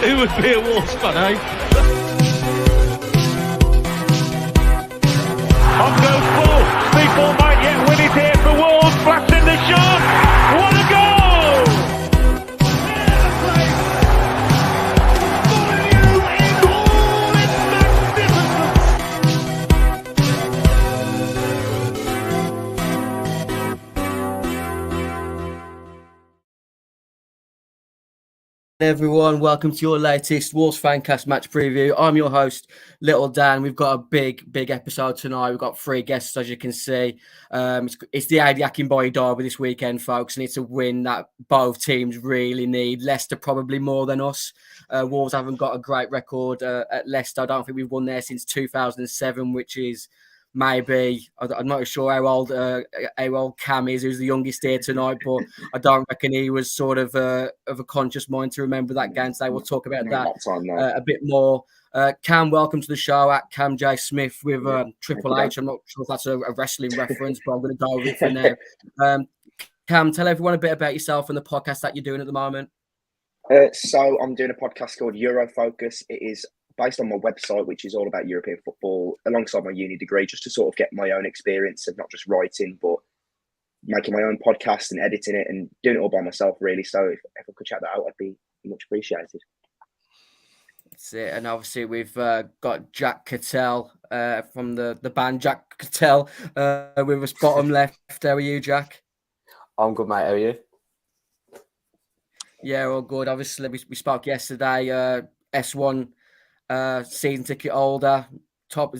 Who would be a Wolves fan, eh? On goes Paul. People might yet win it here for Wolves. Flash in the shot. What a goal! For you in all its Everyone, welcome to your latest Wolves Fancast match preview. I'm your host, Little Dan. We've got a big episode tonight. We've got 3 guests, as you can see. It's the Adi Akinboye derby this weekend, folks, and it's a win that both teams really need. Leicester probably more than us. Wolves haven't got a great record at Leicester. I don't think we've won there since 2007, which is maybe, I'm not sure how old Cam is, who's the youngest here tonight, but I don't reckon he was sort of a conscious mind to remember that game today. We'll talk about that a bit more. Cam, welcome to the show at Cam J. Smith with Triple H. I'm not sure if that's a wrestling reference, but I'm going to go with it for now. Cam, tell everyone a bit about yourself and the podcast that you're doing at the moment. So I'm doing a podcast called Eurofocus. It is based on my website, which is all about European football, alongside my uni degree, just to sort of get my own experience of not just writing, but making my own podcast and editing it and doing it all by myself, really. So if I could check that out, I'd be much appreciated. That's it. And obviously we've got Jack Cattell from the band Jack Cattell with us bottom left. How are you, Jack? I'm good, mate. How are you? Yeah, all good. Obviously, we spoke yesterday. S1 season ticket holder. Top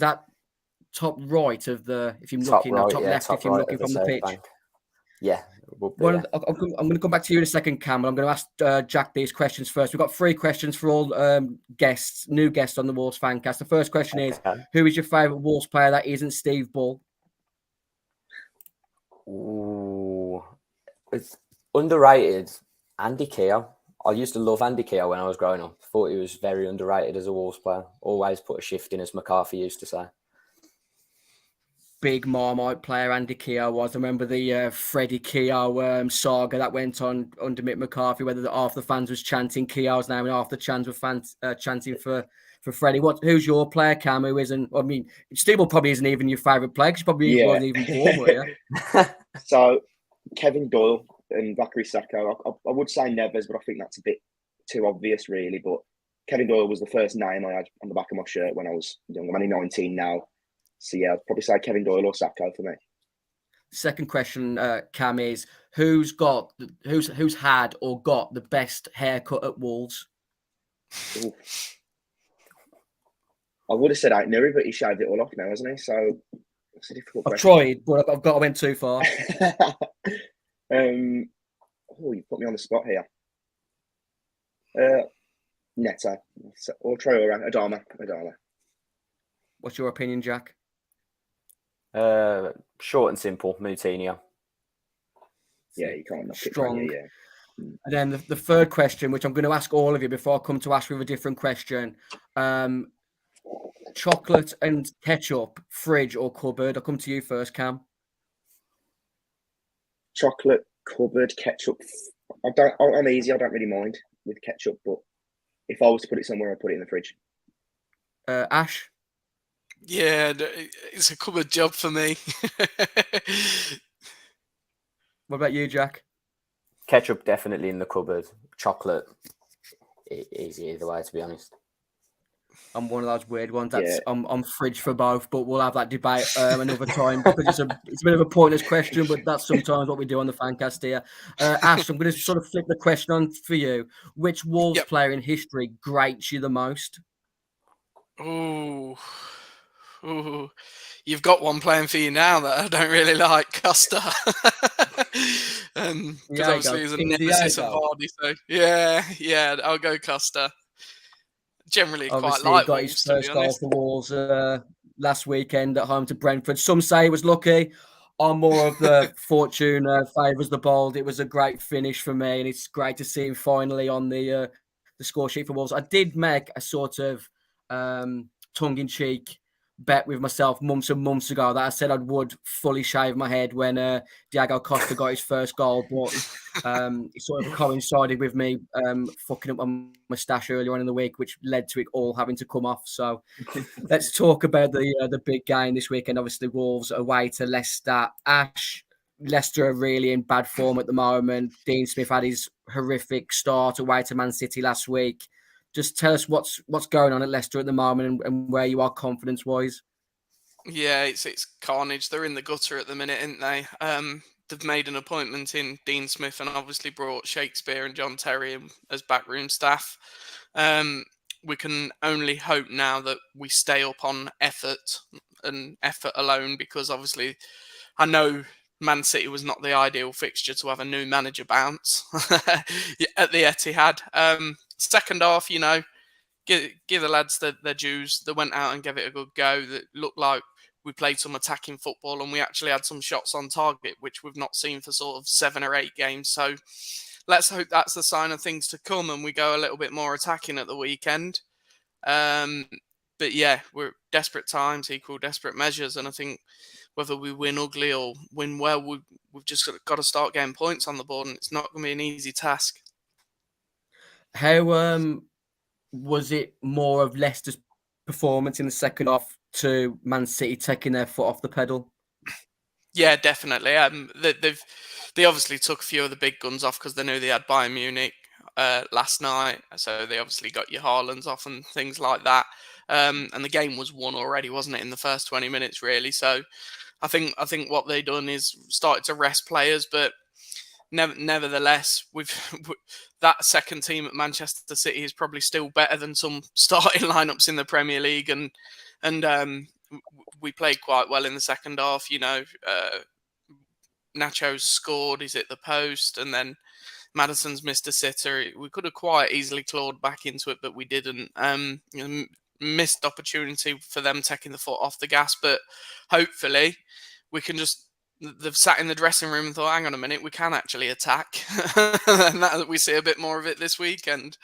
right of the, if you're looking, right, top left if you're right looking from the pitch. Bank. Yeah. I'm going to come back to you in a second, Cam, but I'm going to ask Jack these questions first. We've got 3 questions for all new guests on the Wolves Fancast. The first question is, who is your favourite Wolves player that isn't Steve Bull? Ooh, it's underrated. Andy Keogh. I used to love Andy Keogh when I was growing up. Thought he was very underrated as a Wolves player. Always put a shift in, as McCarthy used to say. Big Marmite player Andy Keogh was. I remember the Freddie Keogh saga that went on under Mick McCarthy, whether half the fans was chanting Keogh's name and half the fans were chanting for Freddie. Who's your player, Cam, who isn't? I mean, Steve probably isn't even your favourite player because probably wasn't even born, were you? So, Kevin Doyle and Bakary Sacco. I would say Neves, but I think that's a bit too obvious, really. But Kevin Doyle was the first name I had on the back of my shirt when I was young. I'm only 19 now. So, yeah, I'd probably say Kevin Doyle or Sacco for me. Second question, Cam, is who's had or got the best haircut at Wolves? Ooh. I would have said Nuri, but he shaved it all off now, hasn't he? So it's a difficult question. Tried, but I went too far. You put me on the spot here. Neto or Traore, Adama. What's your opinion, Jack? Short and simple, Moutinho. Yeah, you can't knock strong. It, yeah. And then the third question, which I'm going to ask all of you before I come to ask you a different question. Chocolate and ketchup, fridge or cupboard? I'll come to you first, Cam. Chocolate, cupboard, ketchup. I'm easy. I don't really mind with ketchup, but if I was to put it somewhere, I'd put it in the fridge. Ash? Yeah, it's a cupboard job for me. What about you, Jack? Ketchup definitely in the cupboard. Chocolate, easy either way, to be honest. I'm one of those weird ones. I'm fridge for both, but we'll have that debate another time because it's a bit of a pointless question, but that's sometimes what we do on the Fancast here. Ash, I'm going to sort of flip the question on for you. Which Wolves player in history grates you the most? Ooh, you've got one playing for you now that I don't really like, Costa. Because obviously he's a nemesis of Vardy. So yeah, I'll go Costa. Generally obviously, quite like got Wolves, his first goal for Wolves last weekend at home to Brentford. Some say he was lucky. I'm more of the fortune favours the bold. It was a great finish for me, and it's great to see him finally on the score sheet for Wolves. I did make a sort of tongue-in-cheek bet with myself months and months ago that I said I would fully shave my head when Diego Costa got his first goal, but it sort of coincided with me fucking up my moustache earlier on in the week, which led to it all having to come off. So let's talk about the big game this weekend. Obviously, Wolves away to Leicester. Ash, Leicester are really in bad form at the moment. Dean Smith had his horrific start away to Man City last week. Just tell us what's going on at Leicester at the moment and where you are confidence-wise. Yeah, it's carnage. They're in the gutter at the minute, aren't they? They've made an appointment in Dean Smith and obviously brought Shakespeare and John Terry in as backroom staff. We can only hope now that we stay up on effort and effort alone, because obviously I know Man City was not the ideal fixture to have a new manager bounce at the Etihad. Second half, give the lads their dues. They went out and gave it a good go. That looked like we played some attacking football and we actually had some shots on target, which we've not seen for sort of 7 or 8 games. So let's hope that's the sign of things to come and we go a little bit more attacking at the weekend. But yeah, we're desperate times equal desperate measures. And I think whether we win ugly or win well, we've just got to start getting points on the board, and it's not going to be an easy task. How was it more of Leicester's performance in the second half to Man City taking their foot off the pedal? Yeah, definitely. They obviously took a few of the big guns off because they knew they had Bayern Munich last night, so they obviously got your Haalands off and things like that. And the game was won already, wasn't it, in the first 20 minutes, really? So I think what they've done is started to rest players, but nevertheless, that second team at Manchester City is probably still better than some starting lineups in the Premier League, and we played quite well in the second half. Nacho's scored, he's at the post, and then Maddison's missed a sitter. We could have quite easily clawed back into it, but we didn't. Missed opportunity for them taking the foot off the gas, but hopefully we can just. They've sat in the dressing room and thought, hang on a minute, we can actually attack. And that we see a bit more of it this weekend.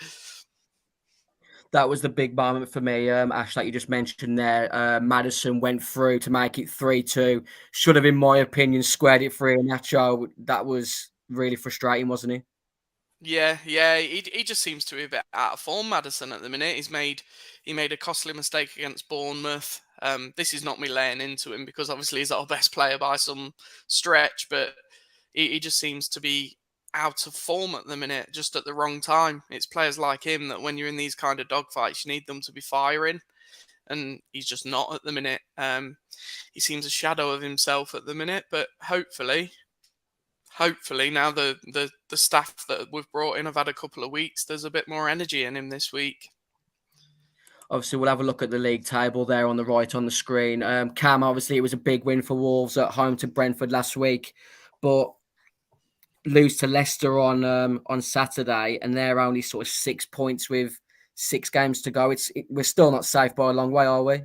That was the big moment for me, Ash, like you just mentioned there. Maddison went through to make it 3-2. Should have, in my opinion, squared it free. And Nacho, that was really frustrating, wasn't he? Yeah. He just seems to be a bit out of form, Maddison, at the minute. He made a costly mistake against Bournemouth. This is not me laying into him because obviously he's our best player by some stretch, but he just seems to be out of form at the minute, just at the wrong time. It's players like him that when you're in these kind of dogfights, you need them to be firing, and he's just not at the minute. He seems a shadow of himself at the minute, but hopefully now the staff that we've brought in have had a couple of weeks, there's a bit more energy in him this week. Obviously, we'll have a look at the league table there on the right on the screen. Cam, obviously, it was a big win for Wolves at home to Brentford last week, but lose to Leicester on Saturday, and they're only sort of 6 points with 6 games to go. We're still not safe by a long way, are we?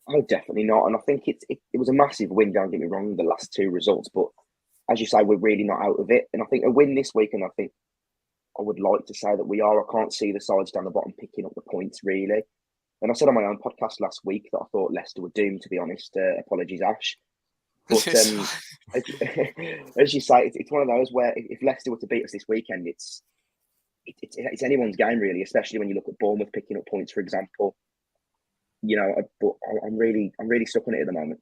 Oh, definitely not. And I think it was a massive win, don't get me wrong, the last 2 results, but as you say, we're really not out of it. And I think a win this week, and I think I would like to say that we are. I can't see the sides down the bottom picking up the points, really. And I said on my own podcast last week that I thought Leicester were doomed, to be honest. Apologies, Ash. But as you say, it's one of those where if Leicester were to beat us this weekend, it's anyone's game, really, especially when you look at Bournemouth picking up points, for example. But I'm really stuck on it at the moment.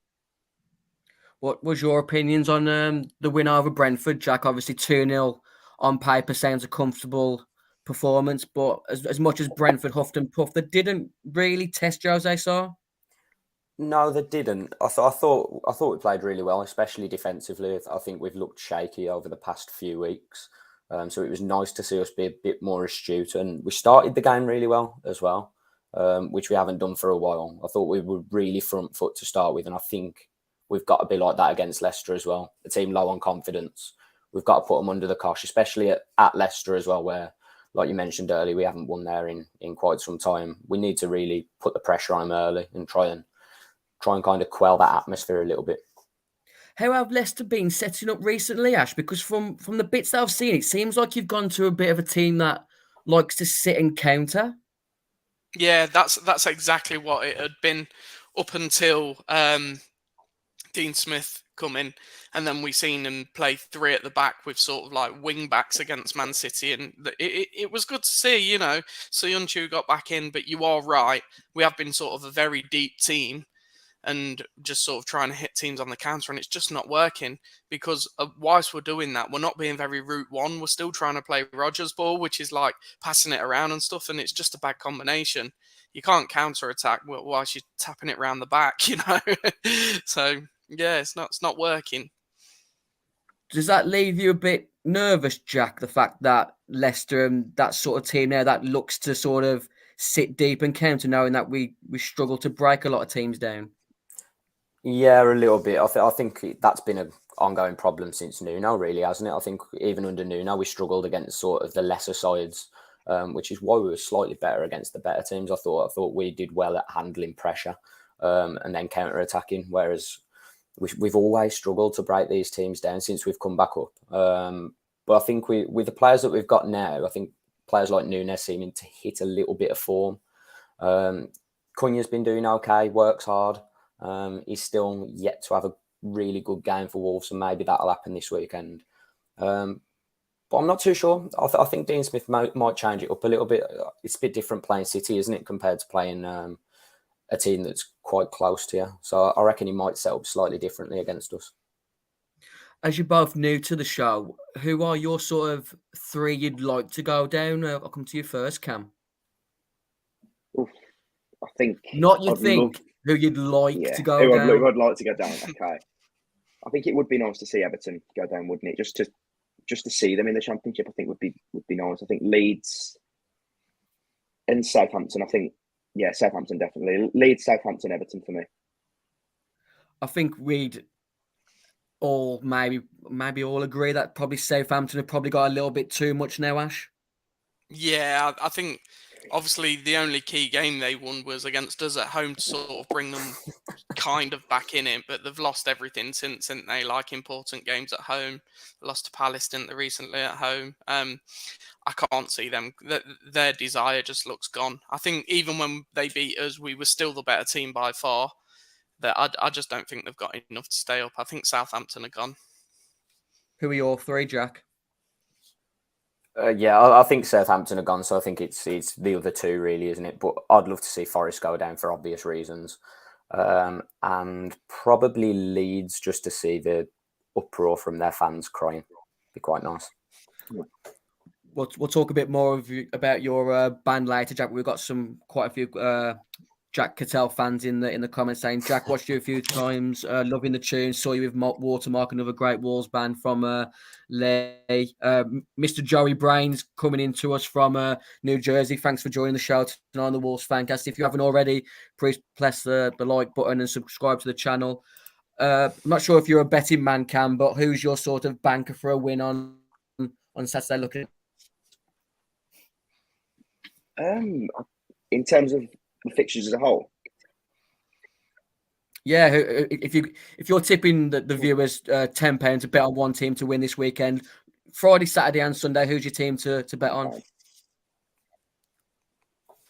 What was your opinions on the win over Brentford, Jack? Obviously 2-0 on paper sounds a comfortable performance, but as much as Brentford huffed and puffed, they didn't really test Jose Sarr. No, they didn't. I thought we played really well, especially defensively. I think we've looked shaky over the past few weeks, so it was nice to see us be a bit more astute. And we started the game really well as well, which we haven't done for a while. I thought we were really front foot to start with, and I think we've got to be like that against Leicester as well. The team low on confidence. We've got to put them under the cosh, especially at Leicester as well, where, like you mentioned earlier, we haven't won there in quite some time. We need to really put the pressure on them early and try and kind of quell that atmosphere a little bit. How have Leicester been setting up recently, Ash? Because from the bits that I've seen, it seems like you've gone to a bit of a team that likes to sit and counter. Yeah, that's exactly what it had been up until Dean Smith come in, and then we seen him play three at the back with sort of like wing backs against Man City, and it was good to see, you know. Soyuncu got back in, but you are right. We have been sort of a very deep team and just sort of trying to hit teams on the counter, and it's just not working because whilst we're doing that, we're not being very route one. We're still trying to play Rodgers ball, which is like passing it around and stuff, and it's just a bad combination. You can't counter attack whilst you're tapping it around the back, you know. So yeah, it's not working. Does that leave you a bit nervous, Jack? The fact that Leicester and that sort of team there that looks to sort of sit deep and counter, knowing that we struggle to break a lot of teams down. Yeah, a little bit. I think that's been an ongoing problem since Nuno, really, hasn't it? I think even under Nuno, we struggled against sort of the lesser sides, which is why we were slightly better against the better teams. I thought we did well at handling pressure and then counter-attacking, whereas we've always struggled to break these teams down since we've come back up. But I think with the players that we've got now, I think players like Nunes seeming to hit a little bit of form. Cunha's been doing okay, works hard. He's still yet to have a really good game for Wolves, and maybe that'll happen this weekend. But I'm not too sure. I think Dean Smith might change it up a little bit. It's a bit different playing City, isn't it, compared to playing a team that's quite close to you. So I reckon he might set up slightly differently against us. As you're both new to the show, who are your sort of three you'd like to go down? I'll come to you first, Cam. Oof, I think... Not you think, who you'd like to go down. Who I'd like to go down, okay. I think it would be nice to see Everton go down, wouldn't it? Just to see them in the Championship, I think would be nice. I think Leeds and Southampton, Southampton definitely. Leeds, Southampton, Everton for me. I think we'd all maybe all agree that probably Southampton have probably got a little bit too much now, Ash. Yeah, I think obviously the only key game they won was against us at home to sort of bring them kind of back in it, but they've lost everything since, haven't they? Like important games at home. They lost to Palace, didn't they, recently at home? I can't see them. Their desire just looks gone. I think even when they beat us, we were still the better team by far. That I just don't think they've got enough to stay up. I think Southampton are gone. Who are your three, Jack? I think Southampton are gone, so I think it's the other two, really, isn't it? But I'd love to see Forest go down for obvious reasons. And probably Leeds, just to see the uproar from their fans crying. Be quite nice. We'll talk a bit more about your band later, Jack. We've got quite a few Jack Cattell fans in the comments saying, Jack, watched you a few times, loving the tune, saw you with Watermark, another great Wolves band from Leigh. Mr. Joey Brains coming into us from New Jersey. Thanks for joining the show tonight on the Wolves Fancast. If you haven't already, please press the like button and subscribe to the channel. I'm not sure if you're a betting man, Cam, but who's your sort of banker for a win on Saturday looking? In terms of the fixtures as a whole. Yeah, if you're tipping the viewers £10 to bet on one team to win this weekend, Friday, Saturday, and Sunday, who's your team to bet on?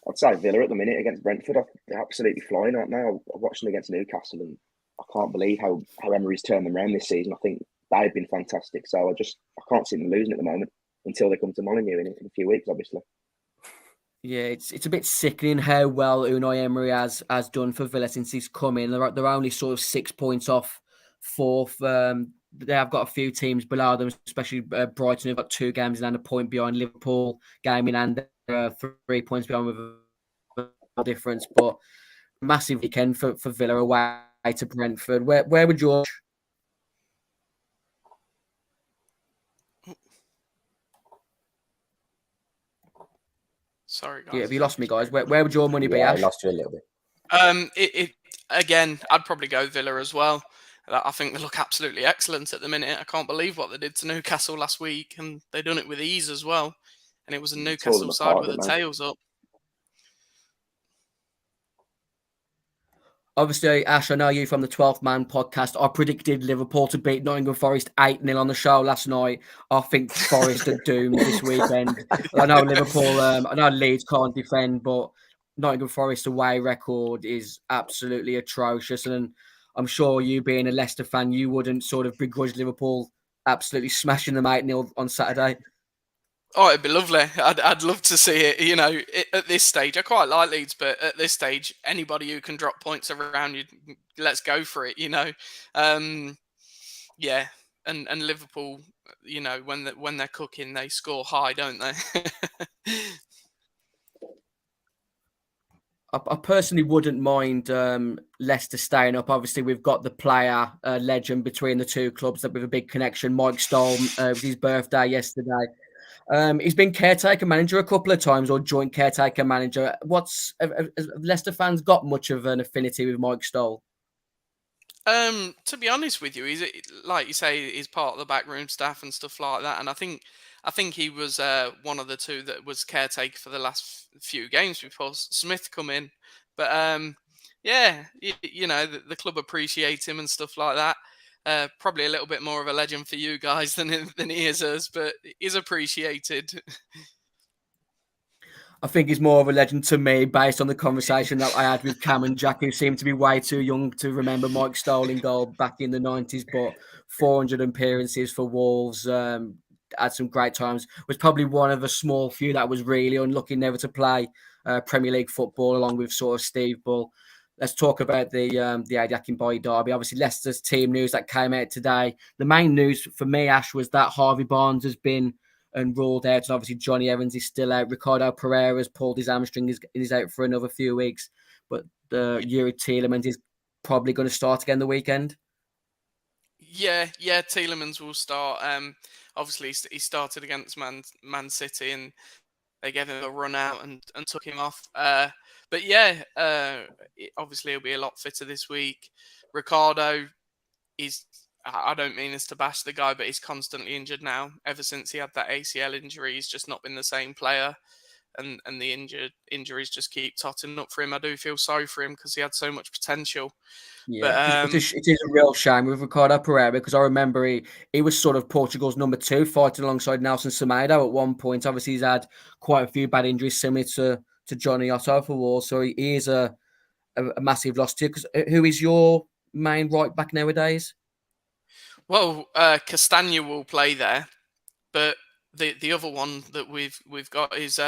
I'd say Villa at the minute against Brentford. They're absolutely flying right now. I watched them against Newcastle, and I can't believe how Emery's turned them around this season. I think they've been fantastic. So I can't see them losing at the moment until they come to Molineux in a few weeks, obviously. Yeah, it's a bit sickening how well Unai Emery has done for Villa since he's come in. They're only sort of 6 points off fourth. They have got a few teams below them, especially Brighton, who've got 2 games and a point behind Liverpool, game in hand, 3 points behind with a difference. But massive weekend for Villa away to Brentford. Where would you... Sorry, guys. Yeah, have you lost me, guys? Where would your money be, Ash? I lost you a little bit. Again, I'd probably go Villa as well. I think they look absolutely excellent at the minute. I can't believe what they did to Newcastle last week, and they done it with ease as well. And it was a Newcastle side with the tails up. Obviously, Ash, I know you from the 12th Man podcast. I predicted Liverpool to beat Nottingham Forest 8-0 on the show last night. I think Forest are doomed this weekend. I know Liverpool, I know Leeds can't defend, but Nottingham Forest away record is absolutely atrocious. And I'm sure you being a Leicester fan, you wouldn't sort of begrudge Liverpool absolutely smashing them 8-0 on Saturday. Oh, it'd be lovely. I'd love to see it. At this stage, I quite like Leeds, but at this stage, anybody who can drop points around you, let's go for it. Yeah. And Liverpool, when they're cooking, they score high, don't they? I personally wouldn't mind Leicester staying up. Obviously, we've got the player legend between the two clubs that with a big connection, Mike Stowell, with his birthday yesterday. He's been caretaker manager a couple of times, or joint caretaker manager. Have Leicester fans got much of an affinity with Mike Stowell? To be honest with you, he's like you say, he's part of the backroom staff and stuff like that. And I think he was one of the two that was caretaker for the last few games before Smith come in. But yeah, the club appreciate him and stuff like that. Probably a little bit more of a legend for you guys than he is us, but he's appreciated. I think he's more of a legend to me based on the conversation that I had with Cam and Jack, who seem to be way too young to remember Mike Stowell in goal back in the 90s, but 400 appearances for Wolves, had some great times. Was probably one of a small few that was really unlucky never to play Premier League football, along with sort of Steve Bull. Let's talk about the Adiakinboy derby. Obviously, Leicester's team news that came out today. The main news for me, Ash, was that Harvey Barnes has been ruled out. And obviously, Johnny Evans is still out. Ricardo Pereira's pulled his hamstring, is out for another few weeks. But Yuri Tielemans is probably going to start again the weekend. Yeah, Tielemans will start. Obviously, he started against Man City and they gave him a run out and took him off. But yeah, obviously he'll be a lot fitter this week. Ricardo I don't mean this to bash the guy, but he's constantly injured now. Ever since he had that ACL injury, he's just not been the same player. And the injuries just keep totting up for him. I do feel sorry for him because he had so much potential. Yeah, but, it is a real shame with Ricardo Pereira, because I remember he was sort of Portugal's number 2, fighting alongside Nelson Semedo at one point. Obviously, he's had quite a few bad injuries similar to Johnny Otto for Wolves, so he is a massive loss to you. Because who is your main right back nowadays? Well, Castagna will play there, but the other one that we've got is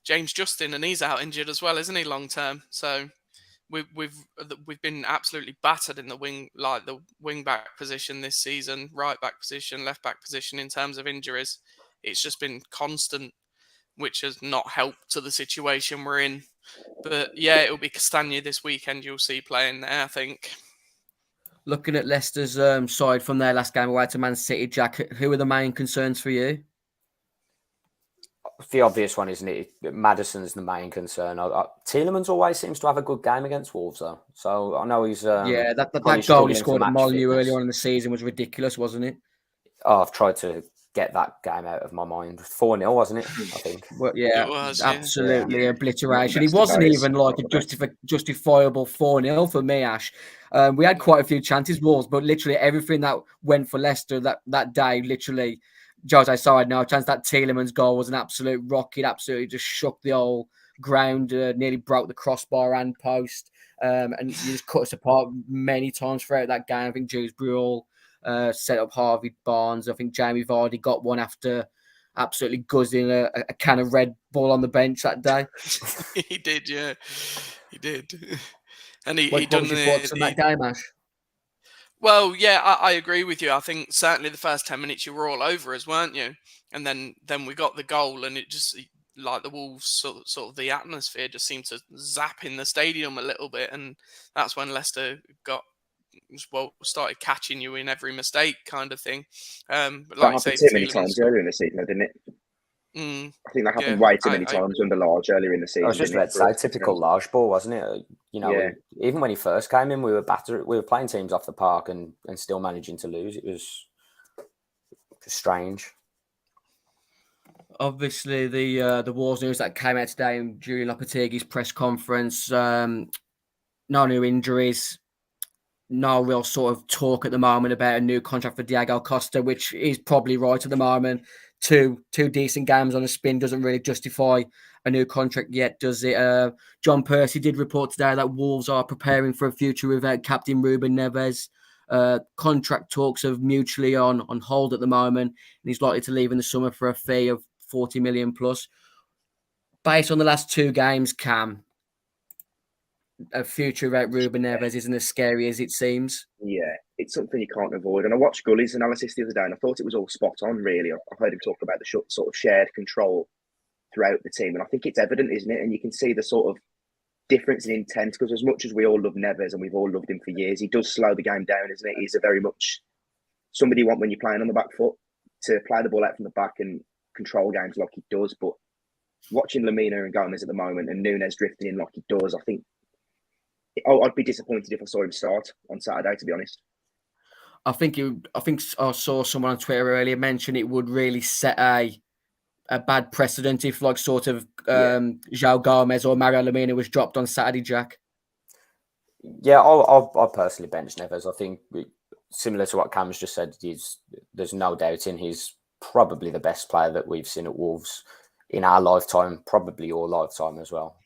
James Justin, and he's out injured as well, isn't he, long term? So we've been absolutely battered in the wing back position this season, right back position, left back position in terms of injuries. It's just been constant, which has not helped to the situation we're in. But yeah, it'll be Castagna this weekend. You'll see playing there, I think. Looking at Leicester's side from their last game away to Man City, Jack, who are the main concerns for you? The obvious one, isn't it? Maddison's the main concern. Tielemans always seems to have a good game against Wolves, though. So I know he's that goal he scored at Molineux earlier on in the season was ridiculous, wasn't it? Oh, I've tried to get that game out of my mind. 4-0, wasn't it? I think. Well, yeah, it was, absolutely obliteration. He wasn't even like a justifiable 4-0 for me, Ash. We had quite a few chances, Wolves, but literally everything that went for Leicester that day, literally. Jose side no chance. That Tielemans goal was an absolute rocket. Absolutely just shook the whole ground. Nearly broke the crossbar and post. And he just cut us apart many times throughout that game. I think Jules Brule set up Harvey Barnes. I think Jamie Vardy got one after absolutely guzzling a can of Red Bull on the bench that day. He did, yeah. He did. And he what done was your thoughts on that game, Ash? Well, yeah, I agree with you. I think certainly the first 10 minutes you were all over us, weren't you? And then we got the goal, and it just, like the Wolves, sort of the atmosphere just seemed to zap in the stadium a little bit, and that's when Leicester started catching you in every mistake kind of thing. But like that happened too many times earlier in the season, didn't it? I think that happened way too many times under Large earlier in the season. I was just about to say, typical Large ball, wasn't it? Even when he first came in, we were playing teams off the park and still managing to lose. It was strange. Obviously, the Wolves news that came out today during Lopetegui's press conference, no new injuries, no real sort of talk at the moment about a new contract for Diego Costa, which is probably right at the moment. Two decent games on a spin doesn't really justify a new contract yet, does it? John Percy did report today that Wolves are preparing for a future without captain Ruben Neves. Contract talks are mutually on hold at the moment, and he's likely to leave in the summer for a fee of 40 million plus. Based on the last 2 games, Cam, a future without Ruben Neves isn't as scary as it seems. Yeah, it's something you can't avoid. And I watched Gully's analysis the other day, and I thought it was all spot on, really. I heard him talk about the sort of shared control throughout the team, and I think it's evident, isn't it? And you can see the sort of difference in intent, because as much as we all love Neves and we've all loved him for years, he does slow the game down, isn't it? He's a very much somebody you want when you're playing on the back foot, to play the ball out from the back and control games like he does. But watching Lamina and Gomez at the moment and Nunes drifting in like he does, I think I'd be disappointed if I saw him start on Saturday, to be honest. I think I saw someone on Twitter earlier mention it would really set a bad precedent if, like, sort of João Gomez or Mario Lamina was dropped on Saturday, Jack. Yeah, I'll personally bench Neves. I think similar to what Cam's just said, there's no doubting he's probably the best player that we've seen at Wolves in our lifetime, probably your lifetime as well.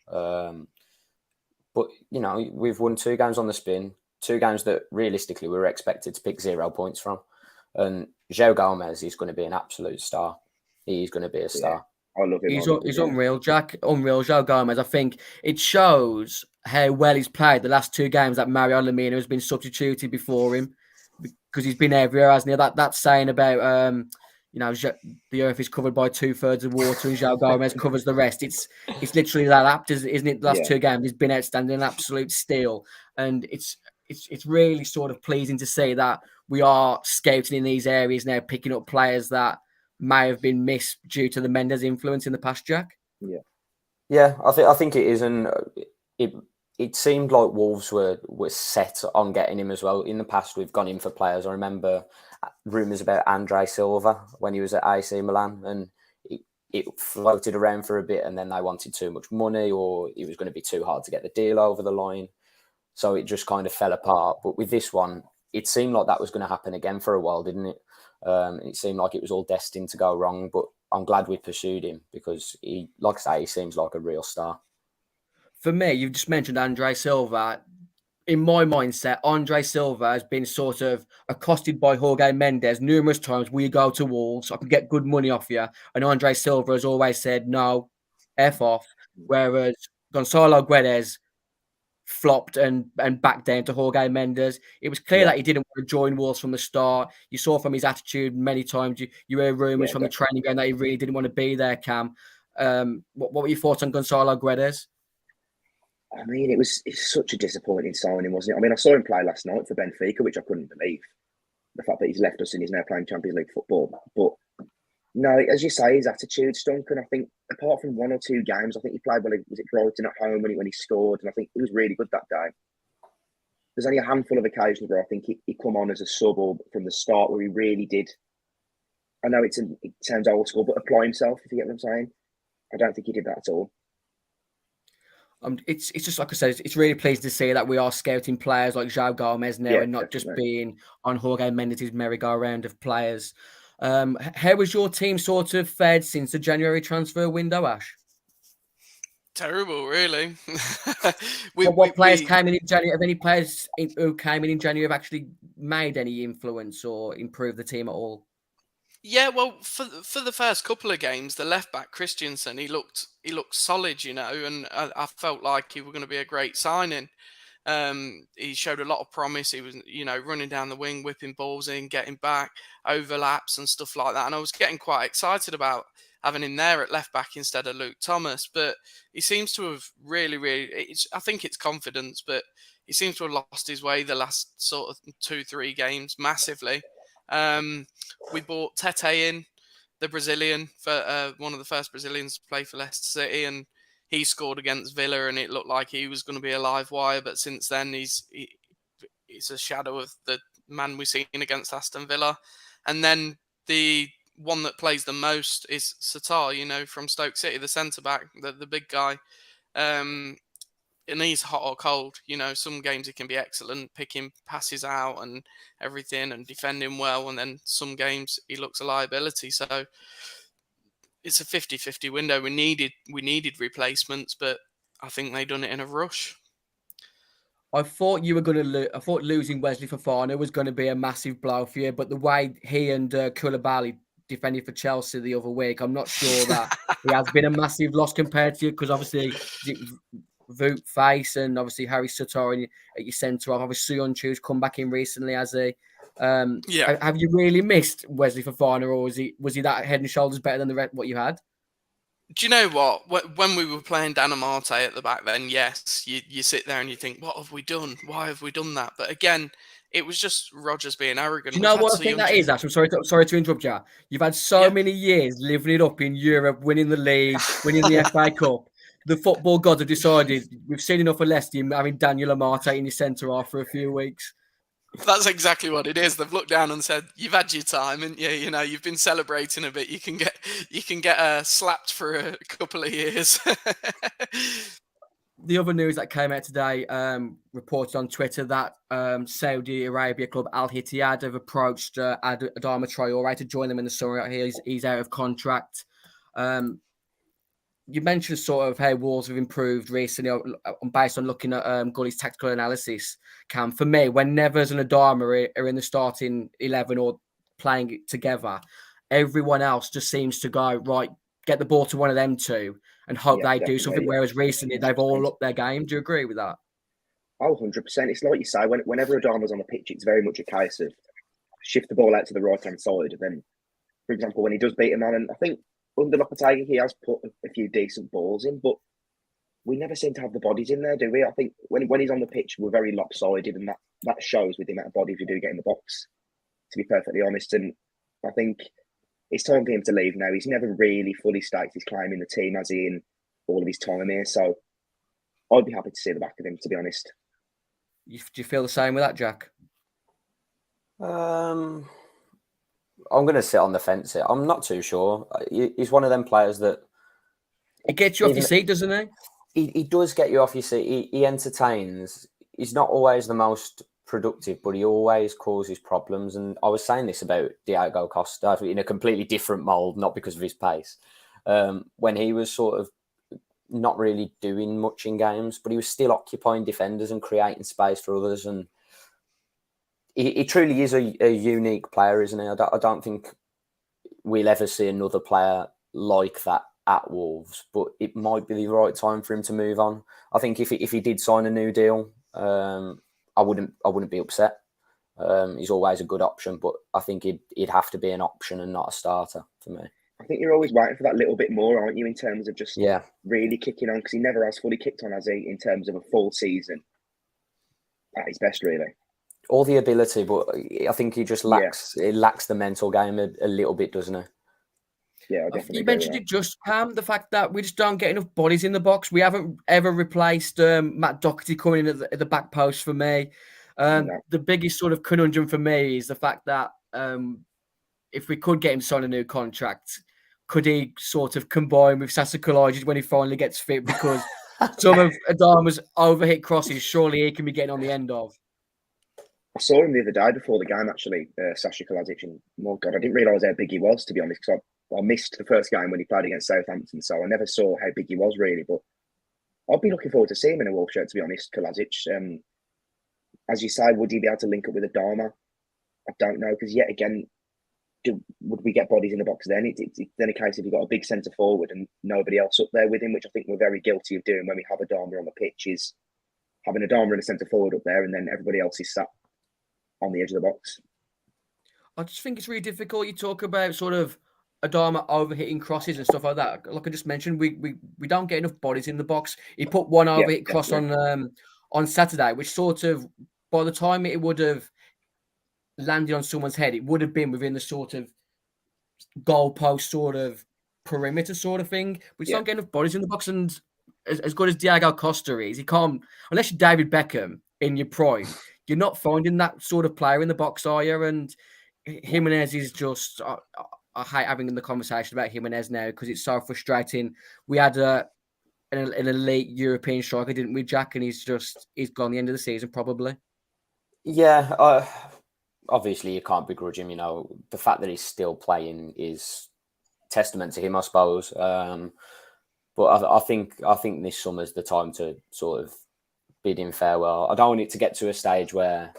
But, you know, we've won 2 games on the spin, 2 games that realistically we were expected to pick 0 points from. And João Gomez is going to be an absolute star. He's going to be a star. I love him. He's unreal, Jack. Unreal, João Gomez. I think it shows how well he's played the last 2 games that Mario Lamina has been substituted before him, because he's been everywhere, hasn't he? That saying about the earth is covered by 2/3 of water and João Gomez covers the rest. It's literally that apt, isn't it? The last 2 games he's been outstanding, an absolute steal, and it's really sort of pleasing to see that we are scouting in these areas now, picking up players that may have been missed due to the Mendes influence in the past, Jack. Yeah, I think it is, and it seemed like Wolves were set on getting him as well. In the past, we've gone in for players. I remember rumours about Andre Silva when he was at AC Milan, and it floated around for a bit, and then they wanted too much money, or it was going to be too hard to get the deal over the line. So it just kind of fell apart. But with this one, it seemed like that was going to happen again for a while, didn't it? It seemed like it was all destined to go wrong, but I'm glad we pursued him, because he, like I say, he seems like a real star. For me, you've just mentioned Andre Silva. In my mindset, Andre Silva has been sort of accosted by Jorge Mendes numerous times. Will you go to Wolves? I can get good money off you. And Andre Silva has always said, no, F off. Whereas Gonzalo Guedes flopped and backed down to Jorge Mendes. It was clear that he didn't want to join Wolves from the start. You saw from his attitude many times. You heard rumours from the training ground that he really didn't want to be there, Cam. What were your thoughts on Gonzalo Guedes? I mean, it's such a disappointing signing, wasn't it? I mean, I saw him play last night for Benfica, which I couldn't believe. The fact that he's left us and he's now playing Champions League football. But no, as you say, his attitude stunk. And I think apart from 1 or 2 games, I think he played well. Was it Brighton at home when he scored? And I think he was really good that day. There's only a handful of occasions where I think he come on as a sub or from the start where he really did. I know it sounds old school, but apply himself, if you get what I'm saying. I don't think he did that at all. It's just like I said, it's really pleasing to see that we are scouting players like João Gomez now, and not just being on Jorge Mendes' merry-go-round of players. How was your team sort of fared since the January transfer window, Ash? Terrible, really. What players came in January? Have any players who came in January have actually made any influence or improved the team at all? Yeah, well, for the first couple of games, the left back Christensen, he looked solid, you know, and I felt like he was going to be a great signing. He showed a lot of promise. He was, you know, running down the wing, whipping balls in, getting back, overlaps and stuff like that. And I was getting quite excited about having him there at left back instead of Luke Thomas. But he seems to have really, I think it's confidence, but he seems to have lost his way the last sort of 2-3 games massively. We bought Tete in, the Brazilian, for one of the first Brazilians to play for Leicester City, and he scored against Villa, and it looked like he was going to be a live wire. But since then, he's a shadow of the man we've seen against Aston Villa. And then the one that plays the most is Satar, you know, from Stoke City, the centre back, the big guy. And he's hot or cold. You know, some games he can be excellent, picking passes out and everything and defending well. And then some games he looks a liability. So it's a 50-50 window. We needed replacements, but I think they done it in a rush. I thought you were going to I thought losing Wesley Fofana was going to be a massive blow for you, but the way he and Koulibaly defended for Chelsea the other week, I'm not sure that he has been a massive loss compared to you, because obviously Voot Face and obviously Harry Satori at your centre. Obviously, Suyunchu's come back in recently as a. Yeah. Have you really missed Wesley Fofana, or was he that head and shoulders better than what you had? Do you know what? When we were playing Dan Amate at the back then, yes, you sit there and you think, what have we done? Why have we done that? But again, it was just Rodgers being arrogant. Do you know what I think that is, Ash? I'm sorry to interrupt you. You've had so many years living it up in Europe, winning the league, winning the FA Cup. The football gods have decided we've seen enough of Leicester having Daniel Amate in your centre half for a few weeks. That's exactly what it is. They've looked down and said, "You've had your time, and you've been celebrating a bit. You can get slapped for a couple of years." The other news that came out today, reported on Twitter that Saudi Arabia club Al Ittihad have approached Adama Traore to join them in the summer. He's out of contract. You mentioned sort of how Wolves have improved recently based on looking at Gully's tactical analysis. Cam, for me, when Neves and Adama are in the starting 11 or playing together, everyone else just seems to go, right, get the ball to one of them two and hope they do something. Whereas recently, they've all upped their game. Do you agree with that? Oh, 100%. It's like you say, whenever Adama's on the pitch, it's very much a case of shift the ball out to the right-hand side. And then, for example, when he does beat him on, and I think under Lopetegui, he has put a few decent balls in, but we never seem to have the bodies in there, do we? I think when he's on the pitch, we're very lopsided, and that shows with the amount of bodies we do get in the box, to be perfectly honest. And I think it's time for him to leave now. He's never really fully staked his claim in the team, has he, in all of his time here? So I'd be happy to see the back of him, to be honest. Do you feel the same with that, Jack? I'm going to sit on the fence here. I'm not too sure. He's one of them players that... It gets you off your seat, doesn't he? He does get you off your seat. He entertains. He's not always the most productive, but he always causes problems. And I was saying this about Diego Costa in a completely different mould, not because of his pace. When he was sort of not really doing much in games, but he was still occupying defenders and creating space for others. And he truly is a unique player, isn't he? I don't think we'll ever see another player like that at Wolves, but it might be the right time for him to move on. I think if he did sign a new deal, I wouldn't be upset. He's always a good option, but I think he'd have to be an option and not a starter for me. I think you're always waiting for that little bit more, aren't you, in terms of just really kicking on, because he never has fully kicked on, has he, in terms of a full season at his best, really. All the ability, but I think he just lacks. It lacks the mental game a little bit, doesn't it? Yeah, I definitely. You mentioned it just, Pam, the fact that we just don't get enough bodies in the box. We haven't ever replaced Matt Doherty coming in at the back post for me. No. The biggest sort of conundrum for me is the fact that if we could get him to sign a new contract, could he sort of combine with Sasa Kalajdzic when he finally gets fit? Because some of Adama's overhit crosses, surely he can be getting on the end of. I saw him the other day before the game, actually, Sasha Kalajdzic, and my God, I didn't realise how big he was, to be honest, because I missed the first game when he played against Southampton, so I never saw how big he was, really. But I'd be looking forward to seeing him in a Wolves shirt, to be honest, Kalajdzic. As you say, would he be able to link up with Adama? I don't know, because yet again, would we get bodies in the box then? It's then a case if you've got a big centre forward and nobody else up there with him, which I think we're very guilty of doing when we have Adama on the pitch, is having Adama and a centre forward up there and then everybody else is sat on the edge of the box. I just think it's really difficult. You talk about sort of Adama overhitting crosses and stuff like that. Like I just mentioned, we don't get enough bodies in the box. He put one overhit cross on Saturday, which sort of, by the time it would have landed on someone's head, it would have been within the sort of goalpost sort of perimeter sort of thing. We just don't get enough bodies in the box. And as good as Diego Costa is, he can't, unless you're David Beckham in your prime, you're not finding that sort of player in the box, are you? And Jimenez is just, I hate having the conversation about Jimenez now because it's so frustrating. We had an elite European striker, didn't we, Jack? And he's gone the end of the season, probably. Yeah, obviously you can't begrudge him. You know, the fact that he's still playing is testament to him, I suppose. But I think this summer's the time to sort of bid him farewell. I don't want it to get to a stage where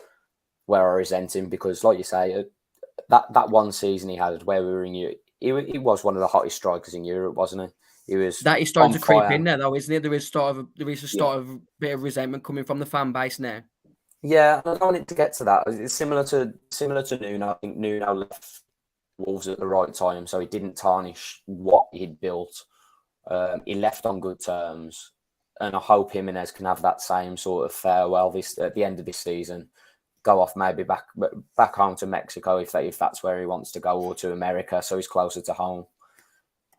I resent him, because, like you say, that one season he had where we were in Europe, he was one of the hottest strikers in Europe, wasn't he? He was. That is starting to fire. creep in there, though, isn't it? There is a start of a bit of resentment coming from the fan base now. Yeah, I don't want it to get to that. It's similar to Nuno. I think Nuno left Wolves at the right time, so he didn't tarnish what he'd built. He left on good terms, and I hope Jimenez can have that same sort of farewell at the end of this season. Go off maybe back home to Mexico if that's where he wants to go, or to America, so he's closer to home.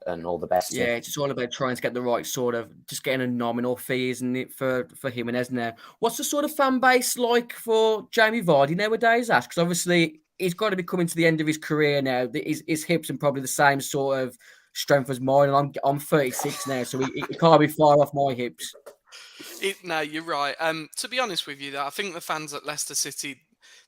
And all the best. Yeah, it's all about trying to get the right sort of, just getting a nominal fee, isn't it, for Jimenez now? What's the sort of fan base like for Jamie Vardy nowadays, Ash? Because obviously he's got to be coming to the end of his career now. His hips are probably the same sort of strength as mine, and I'm 36 now, so he can't be far off my hips. No, you're right. To be honest with you, though, I think the fans at Leicester City,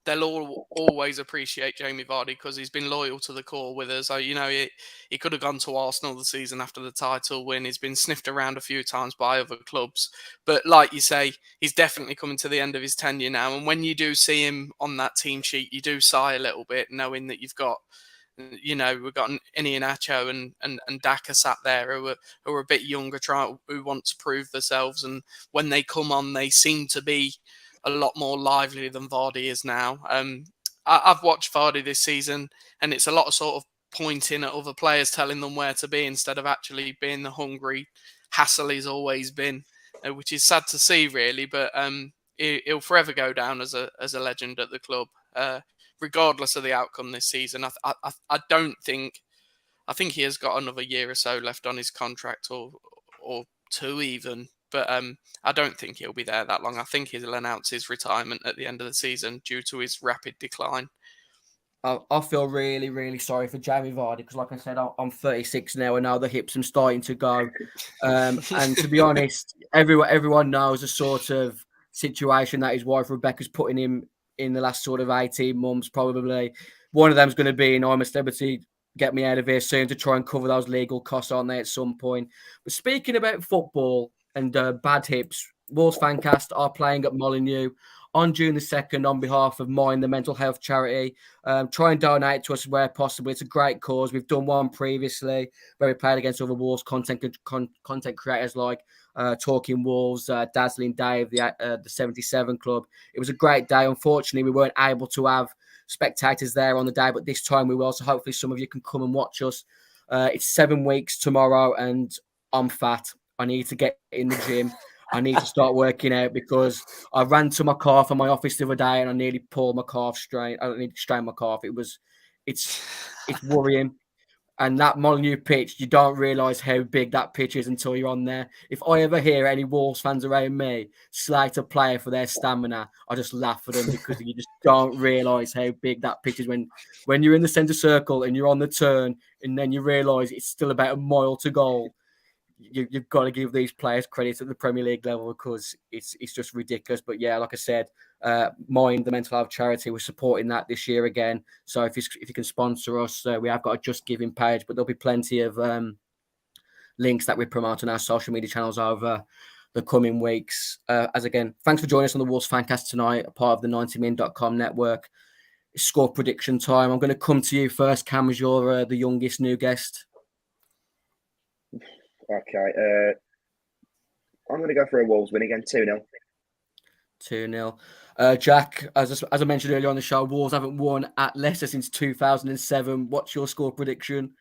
they'll always appreciate Jamie Vardy because he's been loyal to the core with us. So, he could have gone to Arsenal the season after the title win. He's been sniffed around a few times by other clubs. But like you say, he's definitely coming to the end of his tenure now. And when you do see him on that team sheet, you do sigh a little bit, knowing that you've got, we've got Iheanacho and Daka sat there who are a bit younger, who want to prove themselves. And when they come on, they seem to be a lot more lively than Vardy is now. I've watched Vardy this season, and it's a lot of sort of pointing at other players, telling them where to be instead of actually being the hungry hassle he's always been, which is sad to see, really. But he'll forever go down as a legend at the club, regardless of the outcome this season. I think he has got another year or so left on his contract, or two even. But I don't think he'll be there that long. I think he'll announce his retirement at the end of the season due to his rapid decline. I feel really, really sorry for Jamie Vardy because, like I said, I'm 36 now, and now the hips are starting to go. And to be honest, everyone knows the sort of situation that his wife Rebecca's putting him in the last sort of 18 months, probably. One of them's going to be, I'm a celebrity, get me out of here soon, to try and cover those legal costs, aren't they, at some point? But speaking about football and bad hips, Wolves Fancast are playing at Molineux on June the 2nd on behalf of Mind, the mental health charity. Try and donate to us where possible. It's a great cause. We've done one previously where we played against other Wolves content creators like Talking Wolves, Dazzling Dave, the 77 Club. It was a great day. Unfortunately, we weren't able to have spectators there on the day, but this time we will. So hopefully some of you can come and watch us. It's 7 weeks tomorrow, and I'm fat. I need to get in the gym. I need to start working out because I ran to my calf in my office the other day and I nearly pulled my calf strain. I don't need to strain my calf. It's worrying. And that Molineux pitch, you don't realise how big that pitch is until you're on there. If I ever hear any Wolves fans around me slight a player for their stamina, I just laugh at them because you just don't realise how big that pitch is when you're in the centre circle and you're on the turn and then you realise it's still about a mile to goal. You've got to give these players credit at the Premier League level because it's just ridiculous. But yeah, like I said, Mind, the mental health charity, we're supporting that this year again. So if you can sponsor us, we have got a Just Giving page, but there'll be plenty of links that we promote on our social media channels over the coming weeks. As again, thanks for joining us on the Wolves Fancast tonight, a part of the 90min.com network. It's score prediction time. I'm going to come to you first, Cam, as you're the youngest new guest. Okay, I'm going to go for a Wolves win again, 2-0. 2-0. Jack, as I mentioned earlier on the show, Wolves haven't won at Leicester since 2007. What's your score prediction?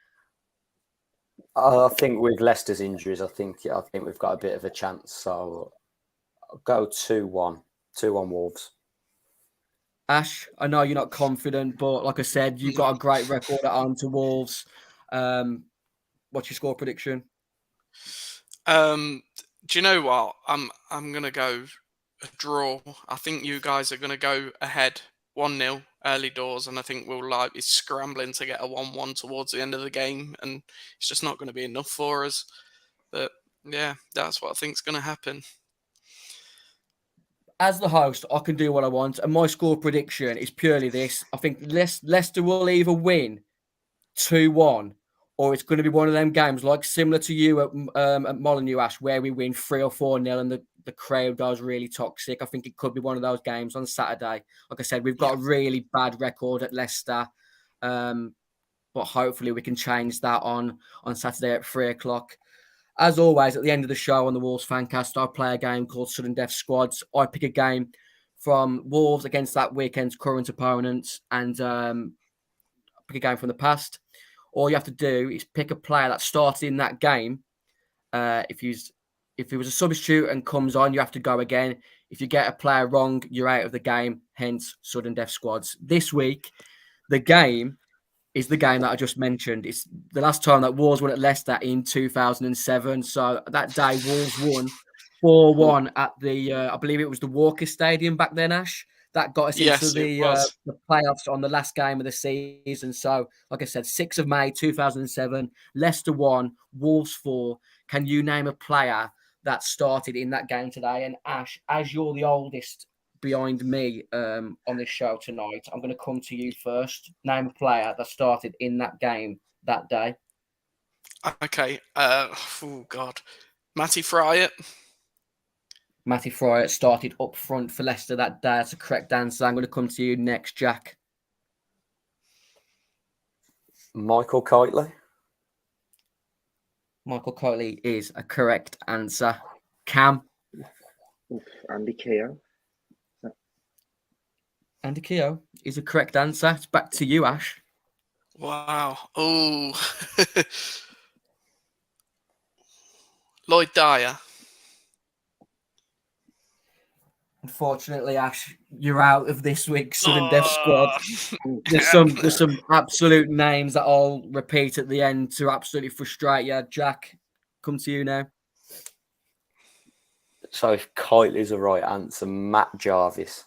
I think with Leicester's injuries, I think we've got a bit of a chance. So I'll go 2-1. 2-1 Wolves. Ash, I know you're not confident, but like I said, you've got a great record at home to Wolves. What's your score prediction? Do you know what? I'm gonna go a draw. I think you guys are gonna go ahead 1-0 early doors, and I think we'll be scrambling to get a 1-1 towards the end of the game, and it's just not going to be enough for us. But yeah, that's what I think's going to happen. As the host, I can do what I want, and my score prediction is purely this. I think Leicester will either win 2-1 or it's going to be one of them games like similar to you at Molineux, Ash, where we win 3 or 4-0 and the crowd goes really toxic. I think it could be one of those games on Saturday. Like I said, we've got a really bad record at Leicester, but hopefully we can change that on Saturday at 3:00. As always, at the end of the show on the Wolves Fancast, I play a game called Sudden Death Squads. I pick a game from Wolves against that weekend's current opponents and pick a game from the past. All you have to do is pick a player that started in that game. If he was a substitute and comes on, you have to go again. If you get a player wrong, you're out of the game. Hence, Sudden Death Squads. This week, the game is the game that I just mentioned. It's the last time that Wolves won at Leicester in 2007. So that day, Wolves won 4-1 at the, I believe it was the Walker Stadium back then, Ash. That got us into the playoffs on the last game of the season. So, like I said, 6th of May, 2007, Leicester 1, Wolves 4. Can you name a player that started in that game today? And Ash, as you're the oldest behind me on this show tonight, I'm going to come to you first. Name a player that started in that game that day. Okay. Oh, God. Matty Fryatt. Matty Fryatt started up front for Leicester that day. That's a correct answer. I'm going to come to you next, Jack. Michael Kitely. Michael Kitely is a correct answer. Cam. Andy Keogh. Andy Keogh is a correct answer. It's back to you, Ash. Wow. Oh. Lloyd Dyer. Unfortunately, Ash, you're out of this week's Sudden Death Squad. There's some absolute names that I'll repeat at the end to absolutely frustrate you. Jack, come to you now. So if Kitely's the right answer, Matt Jarvis.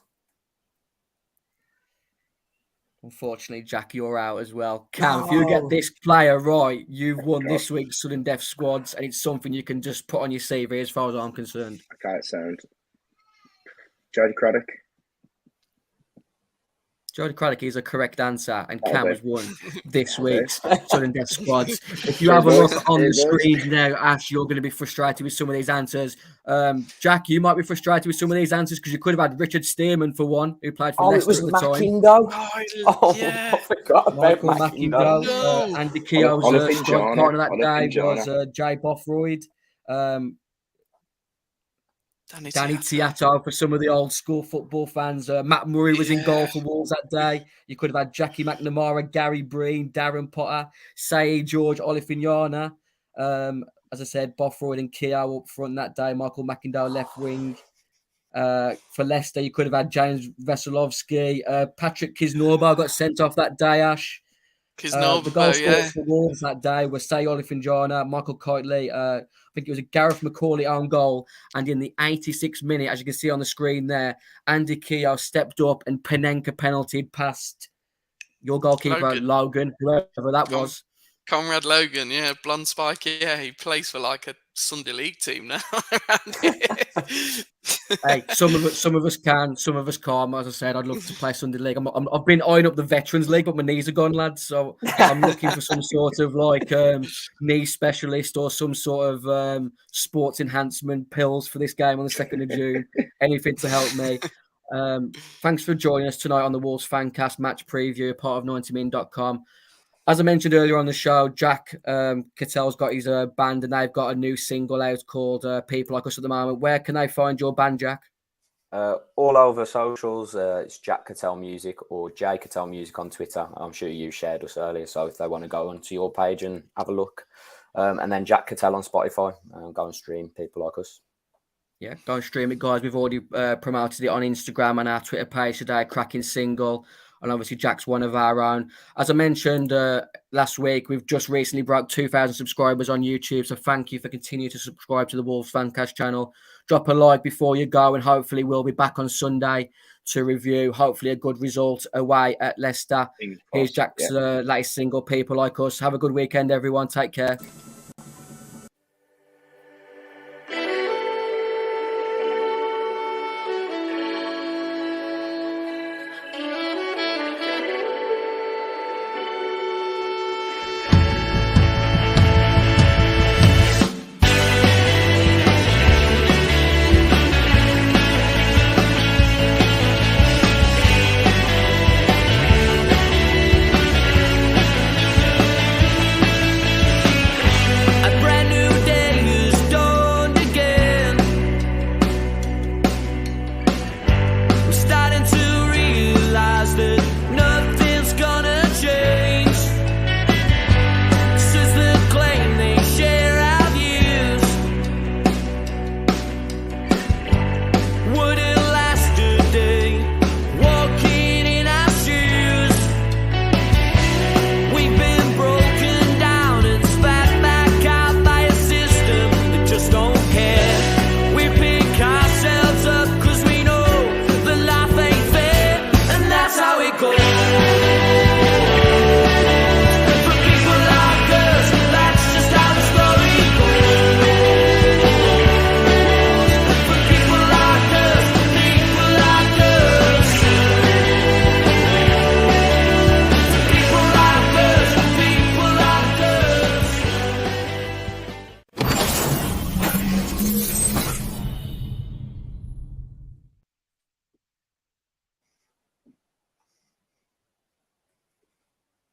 Unfortunately, Jack, you're out as well. Cam, if you get this player right, you've won this week's Sudden Death Squads, and it's something you can just put on your CV as far as I'm concerned. Okay, sound. Jody Craddock. Jody Craddock is a correct answer, and Cam has won this week's Sudden Death Squads. If you have a look on the screen now, Ash, you're going to be frustrated with some of these answers. Jack, you might be frustrated with some of these answers because you could have had Richard Stearman for one, who played for Leicester at the time. I forgot about Michael Mackingo. No. Andy Keogh's partner that day was Jay Bothroyd. Danny Tiato for some of the old school football fans. Matt Murray was in goal for Wolves that day. You could have had Jackie McNamara, Gary Breen, Darren Potter, Saeed George, Olifignana. As I said, Bothroyd and Keogh up front that day. Michael Mackindow left wing. For Leicester, you could have had James Veselovsky. Patrick Kisnorbo got sent off that day, Ash. The goal scorers for Wolves that day were Say Olifignana, Michael Kitely. I think it was a Gareth McCauley own goal. And in the 86th minute, as you can see on the screen there, Andy Keogh stepped up and Panenka penaltied past your goalkeeper, Logan, whoever that was. Conrad Logan, blonde spike. He plays for like a Sunday League team now. Hey, some of us can, some of us can't. As I said, I'd love to play Sunday League. I've been eyeing up the Veterans League, but my knees are gone, lads. So I'm looking for some sort of like knee specialist or some sort of sports enhancement pills for this game on the 2nd of June. Anything to help me. Thanks for joining us tonight on the Wolves Fancast match preview, part of 90min.com. As I mentioned earlier on the show, Jack Cattell's got his band and they've got a new single out called People Like Us at the moment. Where can they find your band, Jack? All over socials. It's Jack Cattell Music or J Cattell Music on Twitter. I'm sure you shared us earlier, so if they want to go onto your page and have a look. And then Jack Cattell on Spotify. Go and stream People Like Us. Yeah, go and stream it, guys. We've already promoted it on Instagram and our Twitter page today. Cracking single. And obviously, Jack's one of our own. As I mentioned last week, we've just recently broke 2,000 subscribers on YouTube. So thank you for continuing to subscribe to the Wolves Fancast channel. Drop a like before you go. And hopefully, we'll be back on Sunday to review, hopefully, a good result away at Leicester. Here's Jack's latest single, People Like Us. Have a good weekend, everyone. Take care.